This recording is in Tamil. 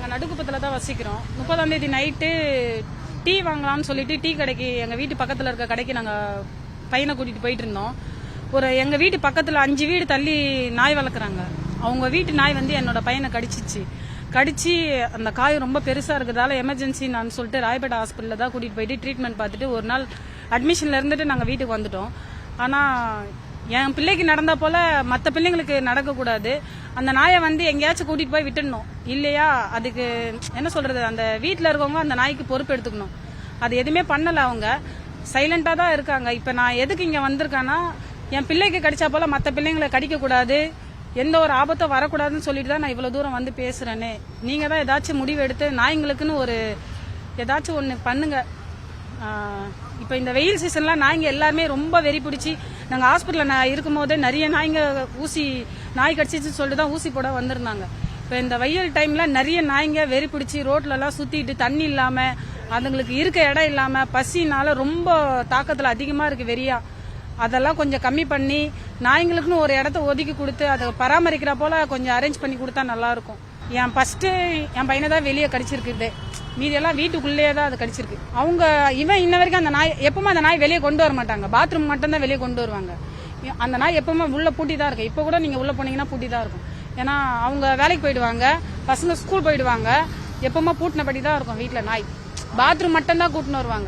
நாங்கள் நடுக்குப்பத்தில் தான் வசிக்கிறோம். 30ஆம் தேதி நைட்டு டீ வாங்கலாம்னு சொல்லிட்டு டீ கடைக்கு எங்கள் வீட்டு பக்கத்தில் இருக்க கடைக்கு நாங்கள் பையனை கூட்டிகிட்டு போயிட்டு இருந்தோம். எங்கள் வீட்டு பக்கத்தில் 5 வீடு தள்ளி நாய் வளர்க்குறாங்க. அவங்க வீட்டு நாய் வந்து என்னோட பையனை கடிச்சு அந்த காய் ரொம்ப பெருசாக இருக்குதால எமர்ஜென்சி நான் சொல்லிட்டு ராயப்பேட்டை ஹாஸ்பிட்டலில் தான் கூட்டிகிட்டு போயிட்டு ட்ரீட்மெண்ட் பார்த்துட்டு ஒரு நாள் அட்மிஷனில் இருந்துட்டு நாங்கள் வீட்டுக்கு வந்துட்டோம். ஆனால் என் பிள்ளைக்கு நடந்த போல மற்ற பிள்ளைங்களுக்கு நடக்கக்கூடாது. அந்த நாயை வந்து எங்கேயாச்சும் கூட்டிகிட்டு போய் விட்டுடணும். இல்லையா அதுக்கு என்ன சொல்கிறது, அந்த வீட்டில் இருக்கவங்க அந்த நாய்க்கு பொறுப்பு எடுத்துக்கணும். அது எதுவுமே பண்ணலை. அவங்க சைலண்டாக தான் இருக்காங்க. இப்போ நான் எதுக்கு இங்கே வந்திருக்கேன்னா, என் பிள்ளைக்கு கடிச்சா போல மற்ற பிள்ளைங்களை கடிக்கக்கூடாது, எந்த ஒரு ஆபத்தும் வரக்கூடாதுன்னு சொல்லிட்டு தான் நான் இவ்வளோ தூரம் வந்து பேசுகிறேனே. நீங்கள் தான் ஏதாச்சும் முடிவு எடுத்து நாய்ங்களுக்குன்னு ஏதாச்சும் ஒன்று பண்ணுங்க. இப்போ இந்த வெயில் சீசன்லாம் நாய்ங்க எல்லாருமே ரொம்ப வெறி பிடிச்சி, நாங்கள் ஹாஸ்பிட்டலில் இருக்கும்போதே நிறைய நாய்ங்க நாய் கடிச்சிச்சுன்னு சொல்லிட்டு தான் ஊசி போட வந்திருந்தாங்க. இப்போ இந்த வெயில் டைமில் நிறைய நாய்ங்க வெறி பிடிச்சி ரோட்லலாம் சுற்றிட்டு தண்ணி இல்லாமல், அதுங்களுக்கு இருக்க இடம் இல்லாமல், பசினால ரொம்ப தாக்கத்தில் அதிகமாக இருக்குது வெறியா. அதெல்லாம் கொஞ்சம் கம்மி பண்ணி நாய்ங்களுக்குன்னு ஒரு இடத்த ஒதுக்கி கொடுத்து அதை பராமரிக்கிற போல கொஞ்சம் அரேஞ்ச் பண்ணி கொடுத்தா நல்லாயிருக்கும். என் பையனை தான் வெளியே கடிச்சிருக்குது, மீதியெல்லாம் வீட்டுக்குள்ளேயே தான் அது கடிச்சிருக்கு. இன்ன வரைக்கும் அந்த நாய் எப்பவுமே அந்த நாய் வெளியே கொண்டு வர மாட்டாங்க. பாத்ரூம் மட்டும்தான் வெளியே கொண்டு வருவாங்க. அந்த நாய் எப்பவுமே உள்ள பூட்டி தான் இருக்கு. இப்போ கூட நீங்க உள்ள போனீங்கன்னா பூட்டி தான் இருக்கும். ஏன்னா அவங்க வேலைக்கு போயிடுவாங்க, பசங்க ஸ்கூல் போயிடுவாங்க. எப்பவுமே பூட்டினபடி தான் இருக்கும் வீட்டில் நாய். பாத்ரூம் மட்டும்தான் கூட்டின்னு வருவாங்க.